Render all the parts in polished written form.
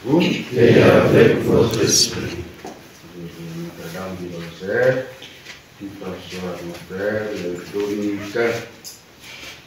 vous et avec votre esprit. Notre-Dame du Rosaire, qui François, mon frère, le dominicain,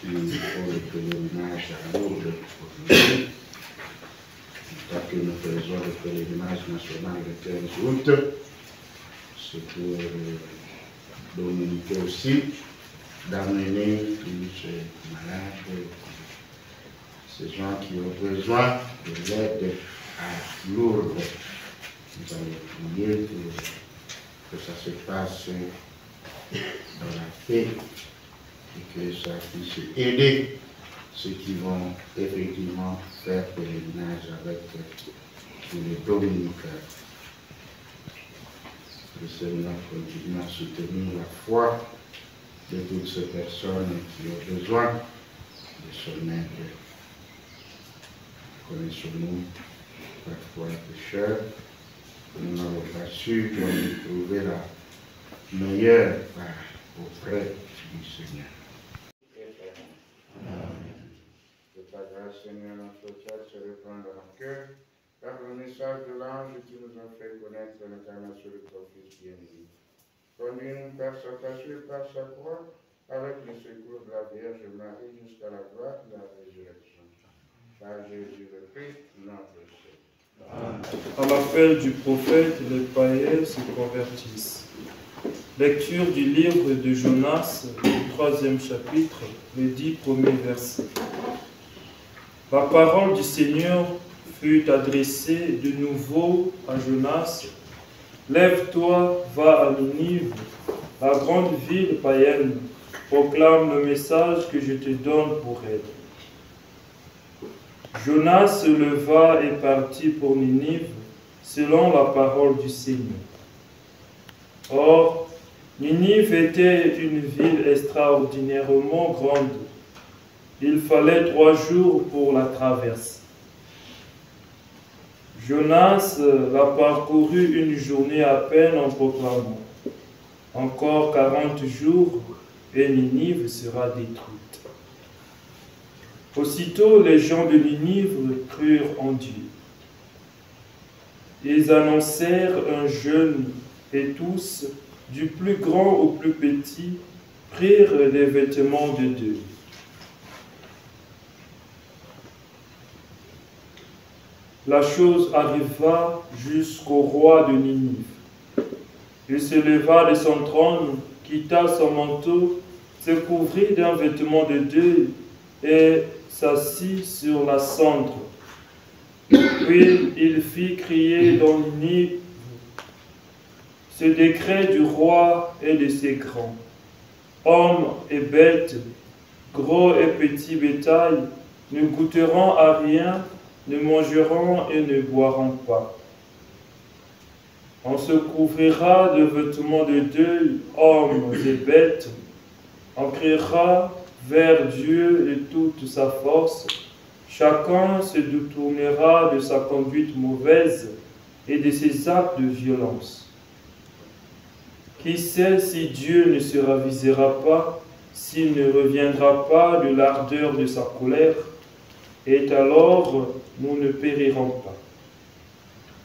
qui font le pèlerinage à Lourdes aujourd'hui, tant que nous faisons le pèlerinage national le 15 août, c'est pour Dominique aussi, d'amener tous ces malades, ces gens qui ont besoin de l'aide à Lourdes. Nous allons prier pour que ça se passe dans la paix et que ça puisse aider ceux qui vont effectivement faire pèlerinage avec les dominicains. Le Seigneur continue à soutenir la foi de toutes ces personnes qui ont besoin de son aide. Connaissons-nous parfois pécheurs, nous n'avons pas su trouver la meilleure part auprès du Seigneur. Que ta grâce, Seigneur, notre Père, se répande dans nos cœurs, par le message de l'ange qui nous a fait connaître l'incarnation de ton Fils bien-aimé. Conduis-nous par sa passion et par sa croix, avec le secours de la Vierge Marie, jusqu'à la gloire de la résurrection. Par Jésus le Christ, notre Seigneur. À l'appel du prophète, les païens se convertissent. Lecture du livre de Jonas, du 3e chapitre, les 10 premiers versets. La parole du Seigneur fut adressée de nouveau à Jonas. Lève-toi, va à Ninive, la grande ville païenne, proclame le message que je te donne pour elle. Jonas se leva et partit pour Ninive, selon la parole du Seigneur. Or, Ninive était une ville extraordinairement grande. Il fallait 3 jours pour la traverser. Jonas la parcourut une journée à peine en proclamant « Encore 40 jours et Ninive sera détruite. » Aussitôt, les gens de Ninive crurent en Dieu. Ils annoncèrent un jeûne et tous, du plus grand au plus petit, prirent des vêtements de deuil. La chose arriva jusqu'au roi de Ninive. Il se leva de son trône, quitta son manteau, se couvrit d'un vêtement de deuil et s'assit sur la cendre. Puis il fit crier dans Ninive ce décret du roi et de ses grands. Hommes et bêtes, gros et petits bétail, ne goûteront à rien, ne mangeront et ne boiront pas. On se couvrira de vêtements de deuil, hommes et bêtes. On criera vers Dieu de toute sa force. Chacun se détournera de sa conduite mauvaise et de ses actes de violence. Qui sait si Dieu ne se ravisera pas, s'il ne reviendra pas de l'ardeur de sa colère, et alors nous ne périrons pas.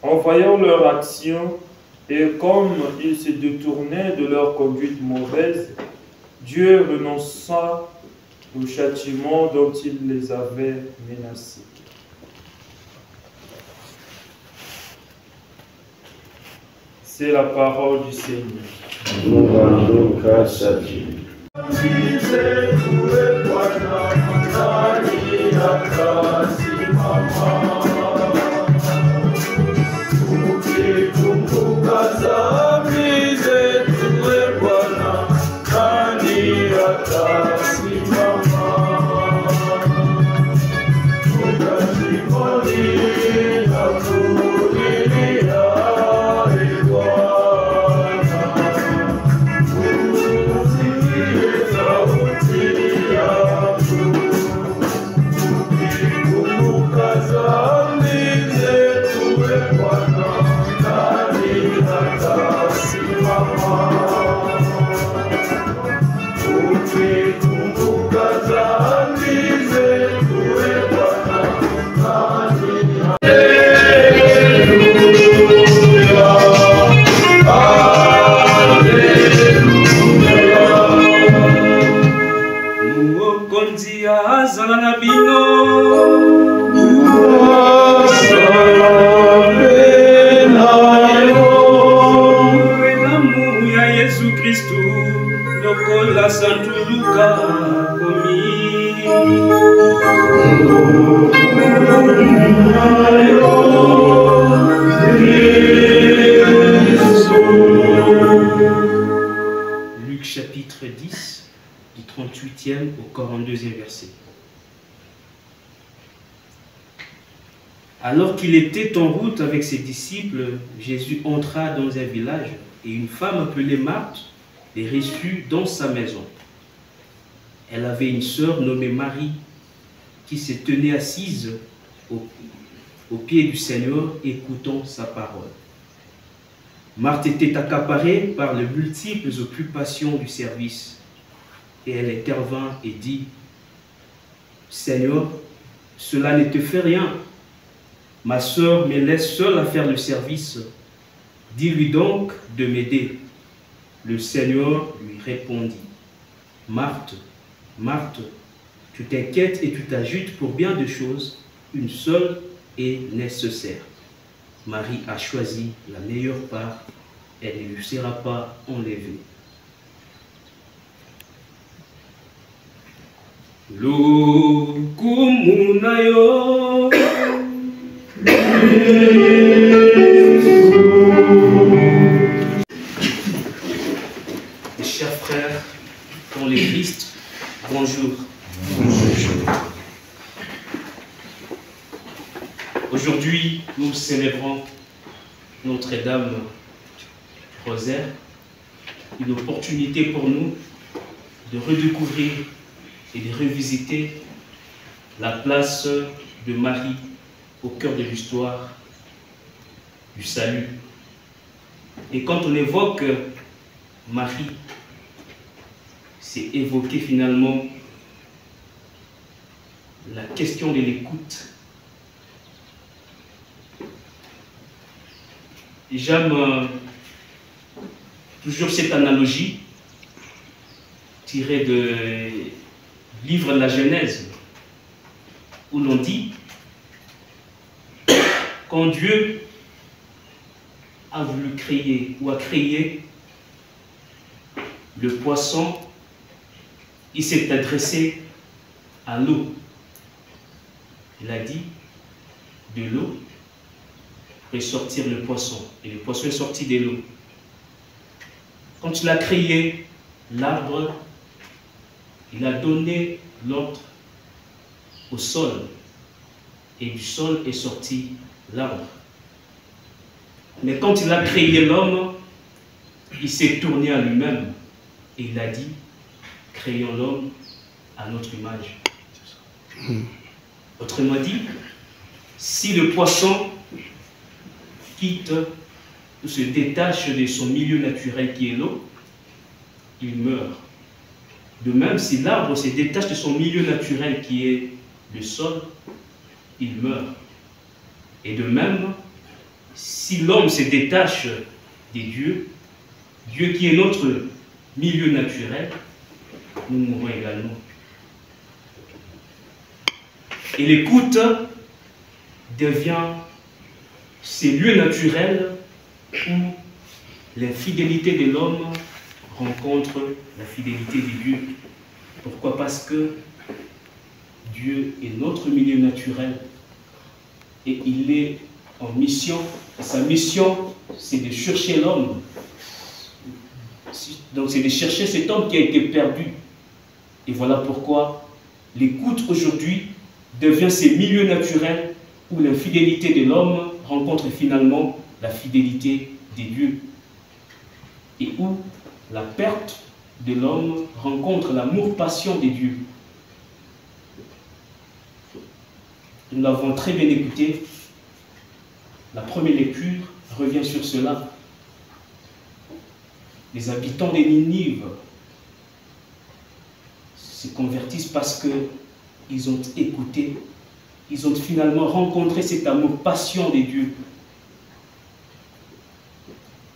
En voyant leur action, et comme ils se détournaient de leur conduite mauvaise, Dieu renonça au châtiment dont il les avait menacés. C'est la parole du Seigneur. Nous rendons grâce à Dieu. Kristu lokola santuluka Luc chapitre 10, du 38e au 42e verset. Alors qu'il était en route avec ses disciples, Jésus entra dans un village et une femme appelée Marthe les reçut dans sa maison. Elle avait une sœur nommée Marie qui se tenait assise au pied du Seigneur écoutant sa parole. Marthe était accaparée par les multiples occupations du service et elle intervint et dit « Seigneur, cela ne te fait rien. Ma sœur me laisse seule à faire le service. Dis-lui donc de m'aider. » Le Seigneur lui répondit, « Marthe, Marthe, tu t'inquiètes et tu t'agites pour bien des choses, une seule est nécessaire. Marie a choisi la meilleure part, elle ne lui sera pas enlevée. » Lokumunayo. Mes chers frères, dans le Christ, bonjour. Aujourd'hui, nous célébrons Notre-Dame du Rosaire, une opportunité pour nous de redécouvrir et de revisiter la place de Marie au cœur de l'histoire du salut. Et quand on évoque Marie, c'est évoquer finalement la question de l'écoute. J'aime toujours cette analogie tirée de livre de la Genèse, où l'on dit quand Dieu a voulu créer ou a créé le poisson, il s'est adressé à l'eau. Il a dit de l'eau pour sortir le poisson, et le poisson est sorti de l'eau. Quand il a créé l'arbre, il a donné l'ordre au sol, et du sol est sorti l'arbre. Mais quand il a créé l'homme, il s'est tourné à lui-même et il a dit, créons l'homme à notre image. Autrement dit, si le poisson quitte ou se détache de son milieu naturel qui est l'eau, il meurt. De même, si l'arbre se détache de son milieu naturel qui est le sol, il meurt. Et de même, si l'homme se détache des dieux, Dieu qui est notre milieu naturel, nous mourrons également. Et l'écoute devient ces lieux naturels où l'infidélité de l'homme rencontre la fidélité de Dieu. Pourquoi? Parce que Dieu est notre milieu naturel et il est en mission. Sa mission, c'est de chercher l'homme. Donc c'est de chercher cet homme qui a été perdu. Et voilà pourquoi l'écoute aujourd'hui devient ces milieux naturels où l'infidélité de l'homme rencontre finalement la fidélité des dieux. Et où la perte de l'homme rencontre l'amour-passion des dieux. Nous l'avons très bien écouté. La première lecture revient sur cela. Les habitants de Ninive se convertissent parce qu'ils ont écouté, ils ont finalement rencontré cet amour-passion des dieux.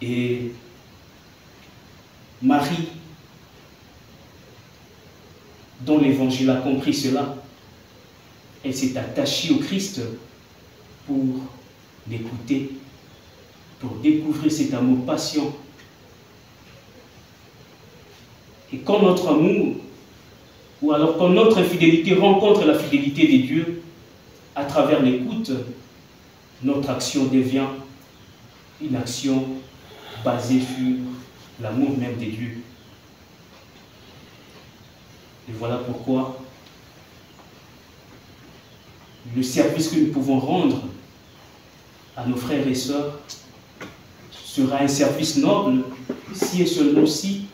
Et Marie, dont l'Évangile a compris cela, elle s'est attachée au Christ pour l'écouter, pour découvrir cet amour-passion. Et quand notre amour, ou alors quand notre infidélité rencontre la fidélité de Dieu, à travers l'écoute, notre action devient une action basée sur l'amour même de Dieu. Et voilà pourquoi le service que nous pouvons rendre à nos frères et sœurs sera un service noble si et seulement si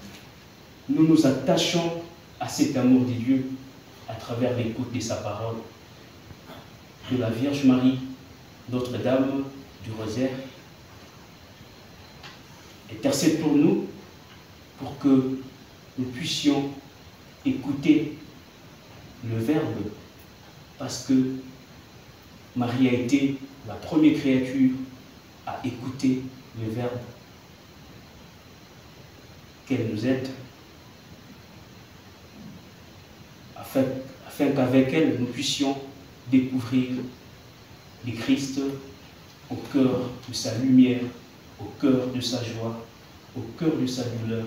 nous nous attachons à cet amour de Dieu à travers l'écoute de sa parole, de la Vierge Marie, Notre-Dame du Rosaire. Intercède pour nous, pour que nous puissions écouter le Verbe, parce que Marie a été la première créature à écouter le Verbe. Qu'elle nous aide, afin qu'avec elle, nous puissions découvrir le Christ au cœur de sa lumière, au cœur de sa joie, au cœur de sa douleur.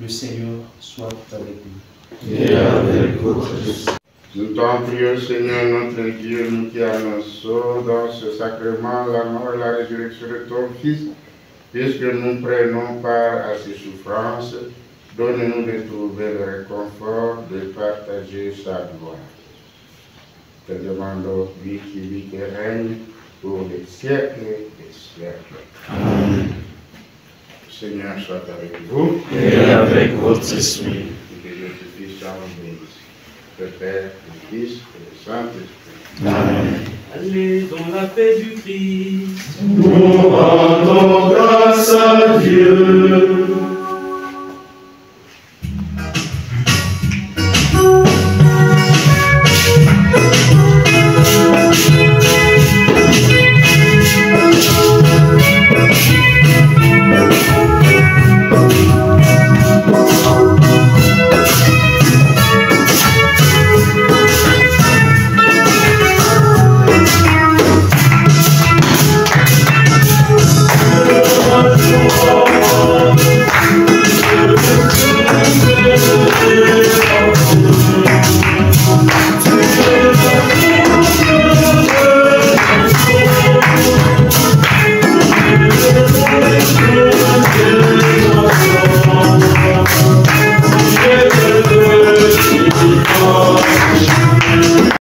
Le Seigneur soit avec nous. Et avec votre esprit. Nous t'en prions, Seigneur notre Dieu, nous qui annonçons dans ce sacrement la mort et la résurrection de ton Fils, puisque nous prenons part à ses souffrances, donne-nous de trouver le réconfort de partager sa gloire. Te demandons, lui qui vit et règne pour les siècles des siècles. Amen. Le Seigneur soit avec vous. Et avec votre esprit. Que Dieu te puisse bénisse. Le Père, le Fils et le Saint-Esprit. Amen. Allez dans la paix du Christ. Nous rendons grâce à Dieu.